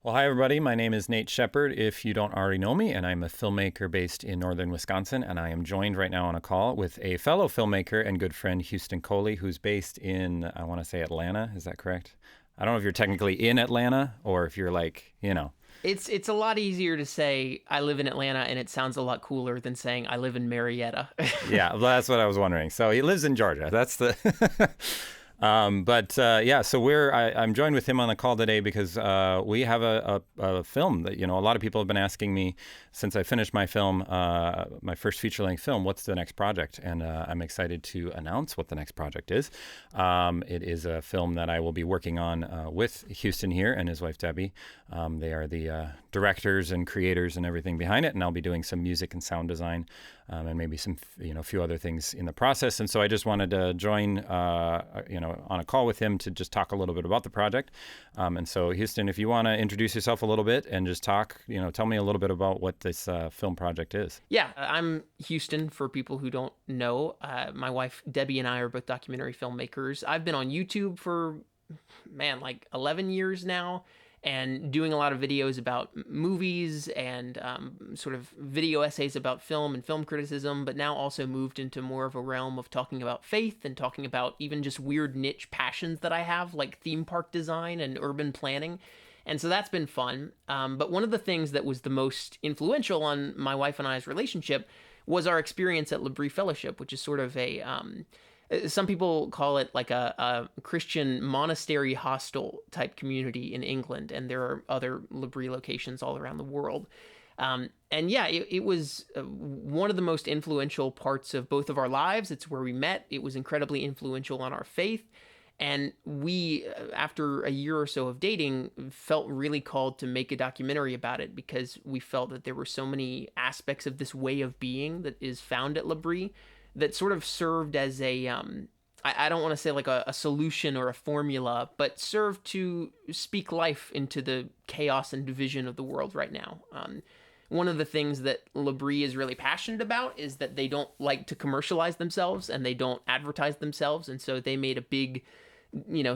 Well, hi, everybody. My name is Nate Shepard, if you don't already know me, and I'm a filmmaker based in northern Wisconsin. And I am joined right now on a call with a fellow filmmaker and good friend, Houston Coley, who's based in, I want to say Atlanta. Is that correct? I don't know if you're technically in Atlanta or if you're like. It's a lot easier to say I live in Atlanta, and it sounds a lot cooler than saying I live in Marietta. Yeah, well, that's what I was wondering. So he lives in Georgia. That's the. So I'm joined with him on the call today because we have a film that, a lot of people have been asking me since I finished my film, my first feature-length film, what's the next project? And I'm excited to announce what the next project is. It is a film that I will be working on with Houston here and his wife, Debbie. They are the directors and creators and everything behind it, and I'll be doing some music and sound design and maybe some, a few other things in the process. And so I just wanted to join, on a call with him to just talk a little bit about the project. And so, Houston, if you want to introduce yourself a little bit and just talk, tell me a little bit about what this film project is. Yeah, I'm Houston for people who don't know. My wife, Debbie, and I are both documentary filmmakers. I've been on YouTube for, like 11 years now, and doing a lot of videos about movies and sort of video essays about film and film criticism, but now also moved into more of a realm of talking about faith and talking about even just weird niche passions that I have, like theme park design and urban planning. And so that's been fun. But one of the things that was the most influential on my wife and I's relationship was our experience at L'Abri Fellowship, which is sort of a some people call it like a Christian monastery hostel type community in England, and there are other L'Abri locations all around the world. It was one of the most influential parts of both of our lives. It's where we met. It was incredibly influential on our faith. And we, after a year or so of dating, felt really called to make a documentary about it because we felt that there were so many aspects of this way of being that is found at L'Abri that sort of served as I don't want to say like a solution or a formula, but served to speak life into the chaos and division of the world right now. One of the things that L'Abri is really passionate about is that they don't like to commercialize themselves and they don't advertise themselves. And so they made a big,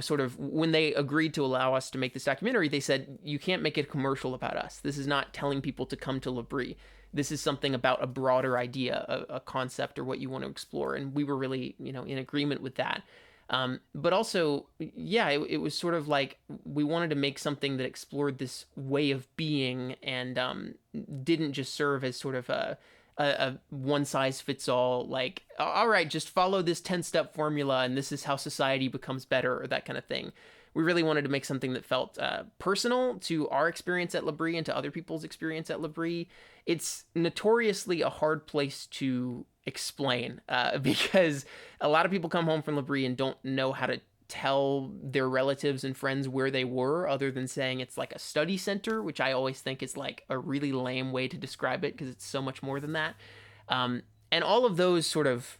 sort of when they agreed to allow us to make this documentary, they said, you can't make it a commercial about us. This is not telling people to come to L'Abri. This is something about a broader idea, a concept, or what you want to explore. And we were really, in agreement with that. But also, it was sort of like we wanted to make something that explored this way of being and didn't just serve as sort of a one size fits all, like, all right, just follow this 10-step formula and this is how society becomes better, or that kind of thing. We really wanted to make something that felt personal to our experience at L'Abri and to other people's experience at L'Abri. It's notoriously a hard place to explain because a lot of people come home from L'Abri and don't know how to tell their relatives and friends where they were, other than saying it's like a study center, which I always think is like a really lame way to describe it because it's so much more than that. And all of those sort of,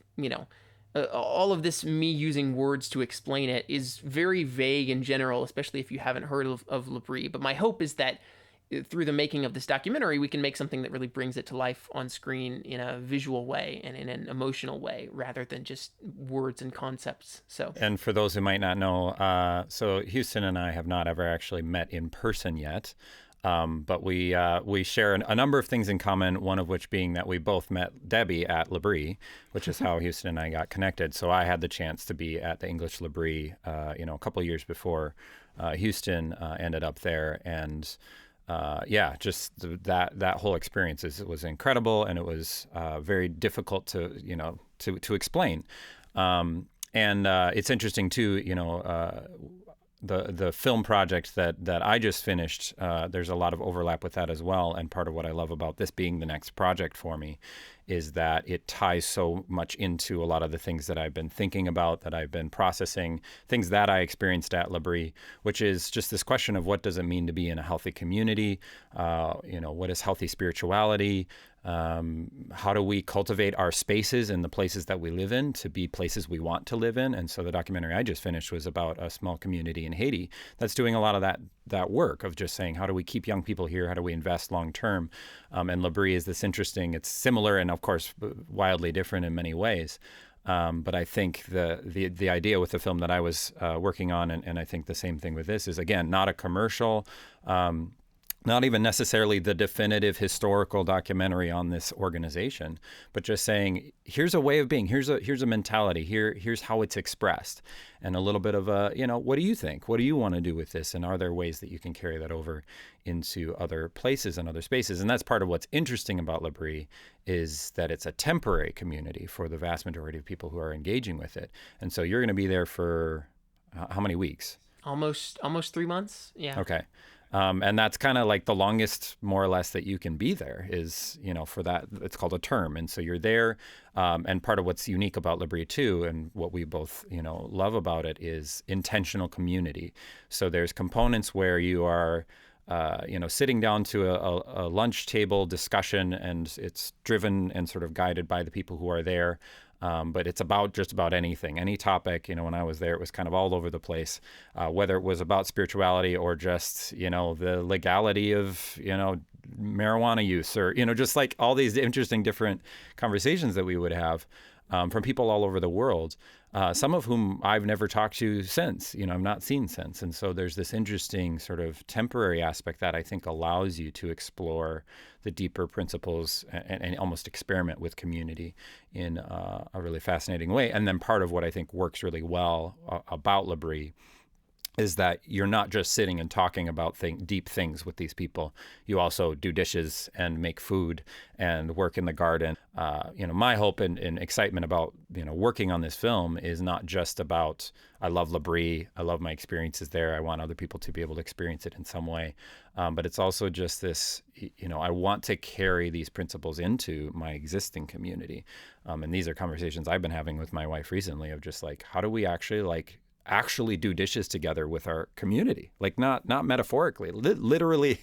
all of this, me using words to explain it, is very vague in general, especially if you haven't heard of L'Abri. But my hope is that through the making of this documentary, we can make something that really brings it to life on screen in a visual way and in an emotional way, rather than just words and concepts. And for those who might not know, so Houston and I have not ever actually met in person yet. But we share a number of things in common, one of which being that we both met Debbie at L'Abri, which is how Houston and I got connected. So I had the chance to be at the English L'Abri, a couple of years before Houston ended up there. And just that whole experience was incredible, and it was very difficult to explain. It's interesting too, the film project that I just finished, there's a lot of overlap with that as well. And part of what I love about this being the next project for me is that it ties so much into a lot of the things that I've been thinking about, that I've been processing, things that I experienced at L'Abri, which is just this question of what does it mean to be in a healthy community? What is healthy spirituality? How do we cultivate our spaces and the places that we live in to be places we want to live in? And so the documentary I just finished was about a small community in Haiti that's doing a lot of that work of just saying, how do we keep young people here? How do we invest long term? And L'Abri is this interesting, it's similar and of course wildly different in many ways. But I think the idea with the film that I was working on, and I think the same thing with this, is again, not a commercial, not even necessarily the definitive historical documentary on this organization, but just saying, here's a way of being, here's a mentality, here's how it's expressed, and a little bit of a, what do you think? What do you want to do with this? And are there ways that you can carry that over into other places and other spaces? And that's part of what's interesting about L'Abri, is that it's a temporary community for the vast majority of people who are engaging with it. And so you're going to be there for how many weeks? Almost 3 months. Yeah. Okay. And that's kind of like the longest, more or less, that you can be there is, for that, it's called a term. And so you're there. And part of what's unique about L'Abri too, and what we both, love about it, is intentional community. So there's components where you are, sitting down to a lunch table discussion, and it's driven and sort of guided by the people who are there. But it's about just about anything, any topic. When I was there, it was kind of all over the place, whether it was about spirituality or just, the legality of, marijuana use, or, just like all these interesting different conversations that we would have from people all over the world, some of whom I've never talked to since, I've not seen since. And so there's this interesting sort of temporary aspect that I think allows you to explore the deeper principles and almost experiment with community in a really fascinating way. And then part of what I think works really well about L'Abri is that you're not just sitting and talking about deep things with these people. You also do dishes and make food and work in the garden. My hope and excitement about, working on this film is not just about, I love L'Abri, I love my experiences there, I want other people to be able to experience it in some way. But it's also just this, I want to carry these principles into my existing community. And these are conversations I've been having with my wife recently of just like, how do we actually do dishes together with our community, like not metaphorically, literally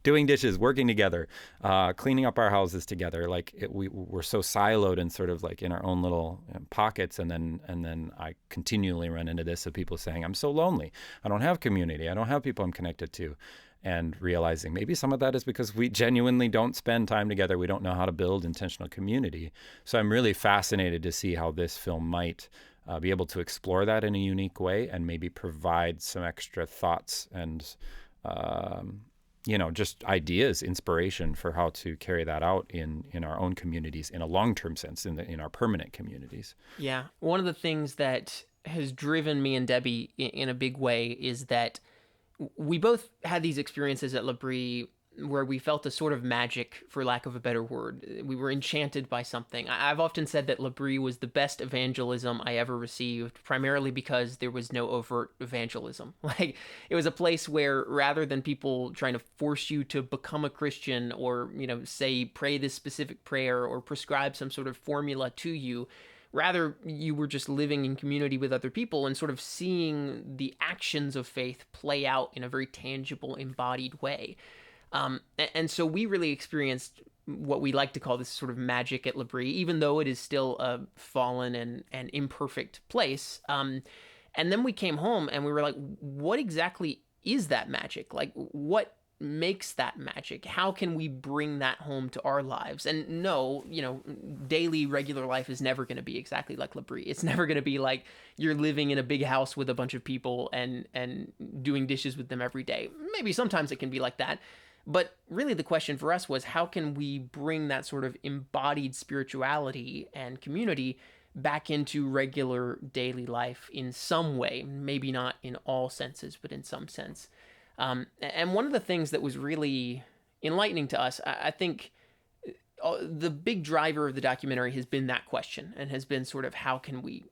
doing dishes, working together, cleaning up our houses together. Like we're so siloed and sort of like in our own little pockets. And then I continually run into this of people saying, I'm so lonely. I don't have community. I don't have people I'm connected to. And realizing maybe some of that is because we genuinely don't spend time together. We don't know how to build intentional community. So I'm really fascinated to see how this film might be able to explore that in a unique way, and maybe provide some extra thoughts and, just ideas, inspiration for how to carry that out in our own communities in a long-term sense, in our permanent communities. Yeah. One of the things that has driven me and Debbie in a big way is that we both had these experiences at L'Abri where we felt a sort of magic, for lack of a better word. We were enchanted by something. I've often said that L'Abri was the best evangelism I ever received, primarily because there was no overt evangelism. Like, it was a place where, rather than people trying to force you to become a Christian or, say, pray this specific prayer or prescribe some sort of formula to you, rather, you were just living in community with other people and sort of seeing the actions of faith play out in a very tangible, embodied way. And so we really experienced what we like to call this sort of magic at L'Abri, even though it is still a fallen and imperfect place. And then we came home and we were like, what exactly is that magic? Like, what makes that magic? How can we bring that home to our lives? And no, daily regular life is never going to be exactly like L'Abri. It's never going to be like you're living in a big house with a bunch of people and doing dishes with them every day. Maybe sometimes it can be like that. But really the question for us was, how can we bring that sort of embodied spirituality and community back into regular daily life in some way? Maybe not in all senses, but in some sense. And one of the things that was really enlightening to us, I think the big driver of the documentary has been that question, and has been sort of how can we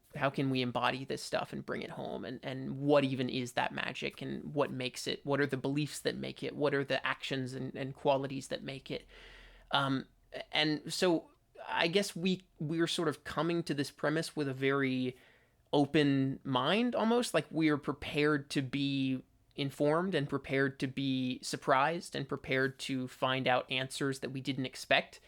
embody this stuff and bring it home, and what even is that magic, and what makes it, what are the beliefs that make it, what are the actions and qualities that make it. And so I guess we're sort of coming to this premise with a very open mind, almost like we are prepared to be informed and prepared to be surprised and prepared to find out answers that we didn't expect.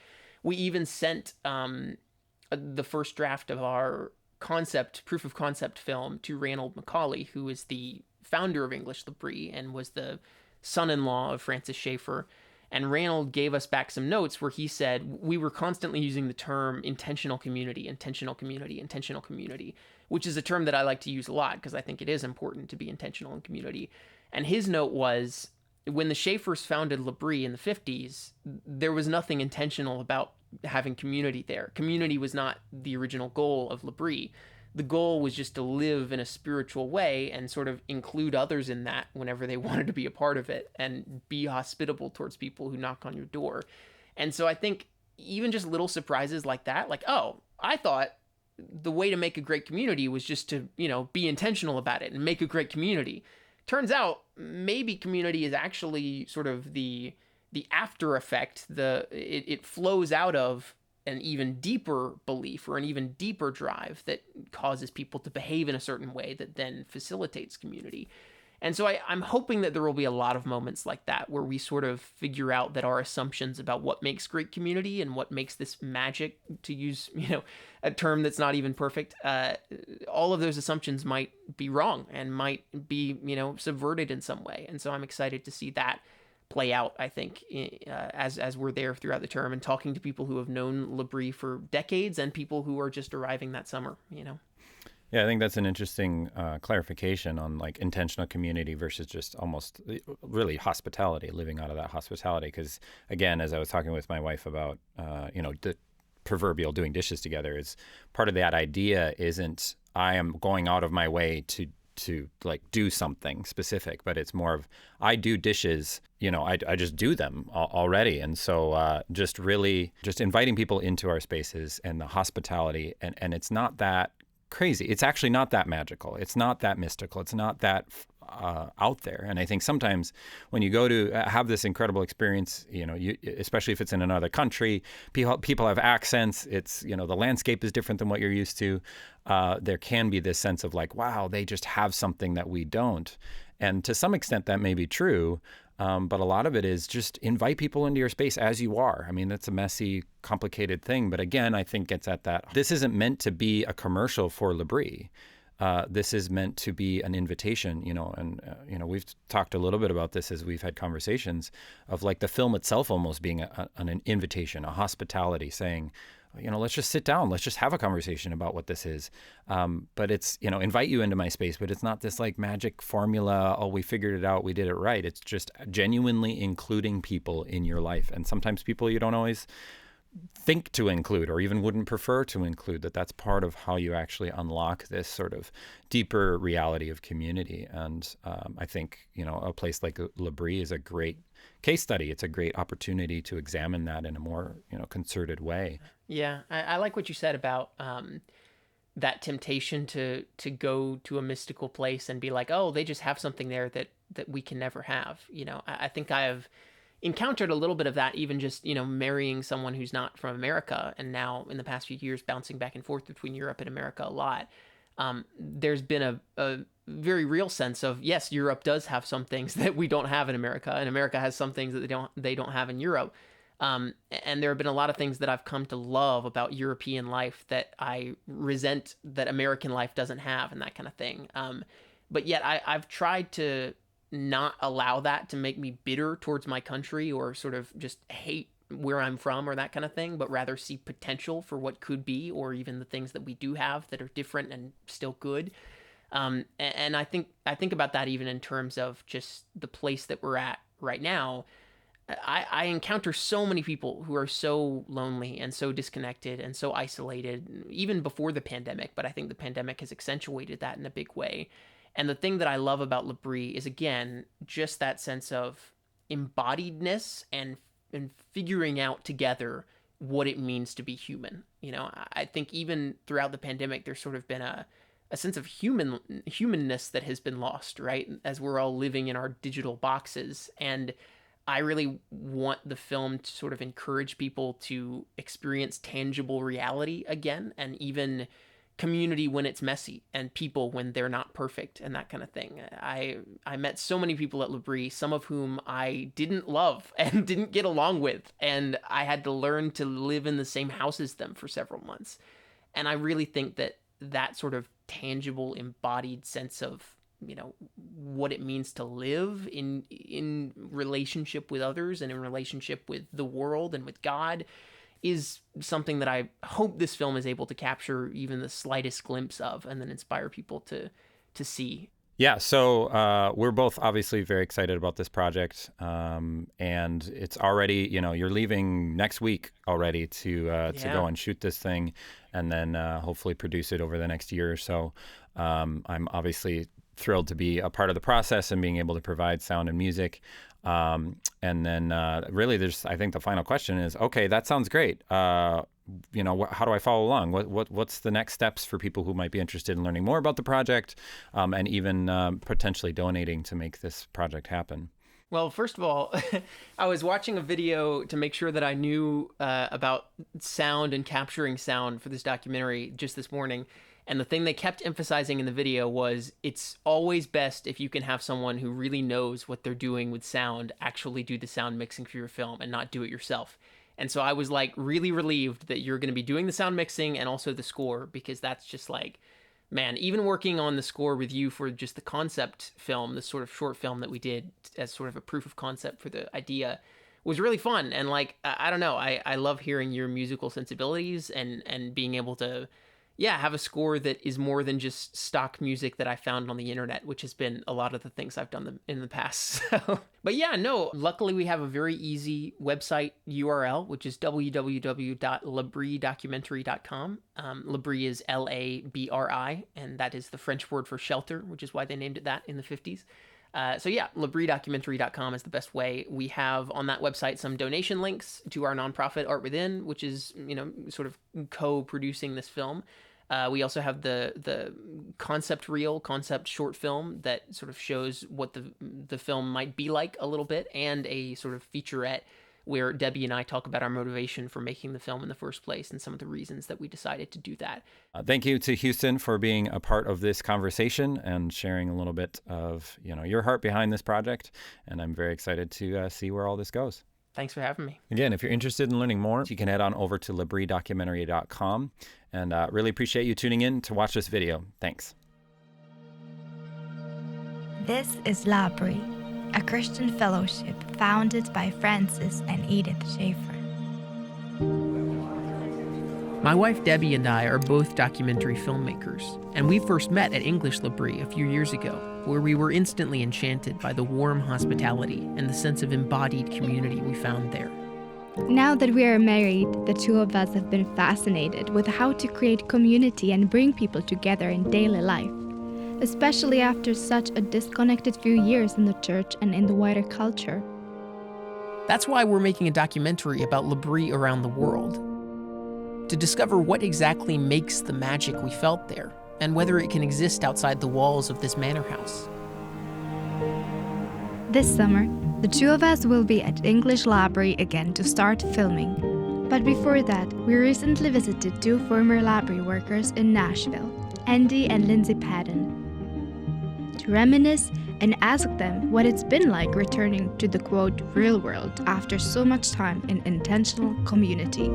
We even sent the first draft of our proof of concept film to Ranald Macaulay, who is the founder of English L'Abri and was the son-in-law of Francis Schaeffer. And Ranald gave us back some notes where he said we were constantly using the term intentional community, intentional community, intentional community, which is a term that I like to use a lot because I think it is important to be intentional in community. And his note was, when the Schaefer's founded L'Abri in the 50s, there was nothing intentional about having community there. Community was not the original goal of L'Abri. The goal was just to live in a spiritual way and sort of include others in that whenever they wanted to be a part of it, and be hospitable towards people who knock on your door. And so I think even just little surprises like that, like, oh, I thought the way to make a great community was just to, be intentional about it and make a great community. Turns out maybe community is actually sort of the after effect. It flows out of an even deeper belief or an even deeper drive that causes people to behave in a certain way that then facilitates community. And so I'm hoping that there will be a lot of moments like that where we sort of figure out that our assumptions about what makes great community and what makes this magic, to use, a term that's not even perfect, all of those assumptions might be wrong and might be, subverted in some way. And so I'm excited to see that play out, I think, as we're there throughout the term and talking to people who have known L'Abri for decades and people who are just arriving that summer. Yeah, I think that's an interesting clarification on like intentional community versus just almost really hospitality, living out of that hospitality. Because again, as I was talking with my wife about, the proverbial doing dishes together, is part of that idea isn't I am going out of my way to like do something specific, but it's more of I do dishes, I just do them already. And so just really just inviting people into our spaces and the hospitality, and it's not that crazy. It's actually not that magical. It's not that mystical. It's not that out there. And I think sometimes when you go to have this incredible experience, especially if it's in another country, people have accents. It's, the landscape is different than what you're used to. There can be this sense of like, wow, they just have something that we don't. And to some extent that may be true. But a lot of it is just invite people into your space as you are. I mean, that's a messy, complicated thing. But again, I think it's at that. This isn't meant to be a commercial for L'Abri. This is meant to be an invitation, and we've talked a little bit about this as we've had conversations of like the film itself almost being an invitation, a hospitality, saying, let's just sit down. Let's just have a conversation about what this is. But it's, invite you into my space, but it's not this like magic formula. Oh, we figured it out. We did it right. It's just genuinely including people in your life. And sometimes people you don't always think to include or even wouldn't prefer to include, that's part of how you actually unlock this sort of deeper reality of community. And I think, a place like L'Abri is a great case study. It's a great opportunity to examine that in a more, concerted way. Yeah, I like what you said about that temptation to go to a mystical place and be like, oh, they just have something there that we can never have. I think I have encountered a little bit of that, even just, marrying someone who's not from America, and now in the past few years bouncing back and forth between Europe and America a lot. There's been a very real sense of, yes, Europe does have some things that we don't have in America, and America has some things that they don't have in Europe. And there have been a lot of things that I've come to love about European life that I resent that American life doesn't have, and that kind of thing. But yet I've tried to not allow that to make me bitter towards my country or sort of just hate where I'm from or that kind of thing, but rather see potential for what could be, or even the things that we do have that are different and still good. And I think about that even in terms of just the place that we're at right now. I encounter so many people who are so lonely and so disconnected and so isolated, even before the pandemic, but I think the pandemic has accentuated that in a big way. And the thing that I love about L'Abri is, again, just that sense of embodiedness and figuring out together what it means to be human. I think even throughout the pandemic, there's sort of been a sense of humanness that has been lost, right? As we're all living in our digital boxes. And I really want the film to sort of encourage people to experience tangible reality again, and even community when it's messy, and people when they're not perfect, and that kind of thing. I met so many people at L'Abri, some of whom I didn't love and didn't get along with, and I had to learn to live in the same house as them for several months. And I really think that sort of tangible, embodied sense of, what it means to live in relationship with others and in relationship with the world and with God is something that I hope this film is able to capture even the slightest glimpse of, and then inspire people to see. Yeah, so we're both obviously very excited about this project, and it's already, you're leaving next week already to go and shoot this thing, and then hopefully produce it over the next year or so. I'm obviously thrilled to be a part of the process and being able to provide sound and music. And then really, I think the final question is, okay, that sounds great. How do I follow along? What's the next steps for people who might be interested in learning more about the project, and even potentially donating to make this project happen? Well, first of all, I was watching a video to make sure that I knew about sound and capturing sound for this documentary just this morning. And the thing they kept emphasizing in the video was it's always best if you can have someone who really knows what they're doing with sound actually do the sound mixing for your film and not do it yourself. And so I was like really relieved that you're going to be doing the sound mixing and also the score, because that's just like, man, even working on the score with you for just the concept film, the sort of short film that we did as sort of a proof of concept for the idea, was really fun. And like, I don't know, I love hearing your musical sensibilities and being able to have a score that is more than just stock music that I found on the internet, which has been a lot of the things I've done in the past. But yeah, no, luckily we have a very easy website URL, which is www.labrie-documentary.com. Labrie is Labri, and that is the French word for shelter, which is why they named it that in the 50s. So yeah, labrie-documentary.com is the best way. We have on that website some donation links to our nonprofit Art Within, which is, sort of co-producing this film. We also have the concept short film that sort of shows what the film might be like a little bit, and a sort of featurette where Debbie and I talk about our motivation for making the film in the first place and some of the reasons that we decided to do that. Thank you to Houston for being a part of this conversation and sharing a little bit of your heart behind this project. And I'm very excited to see where all this goes. Thanks for having me. Again, if you're interested in learning more, you can head on over to LabrieDocumentary.com, and really appreciate you tuning in to watch this video. Thanks. This is Labrie, a Christian fellowship founded by Francis and Edith Schaefer. My wife Debbie and I are both documentary filmmakers, and we first met at English Labrie a few years ago, where we were instantly enchanted by the warm hospitality and the sense of embodied community we found there. Now that we are married, the two of us have been fascinated with how to create community and bring people together in daily life, especially after such a disconnected few years in the church and in the wider culture. That's why we're making a documentary about Labrie around the world, to discover what exactly makes the magic we felt there, and whether it can exist outside the walls of this manor house. This summer, the two of us will be at English Labrie again to start filming. But before that, we recently visited two former Labrie workers in Nashville, Andy and Lindsay Padden, to reminisce and ask them what it's been like returning to the quote real world after so much time in intentional community.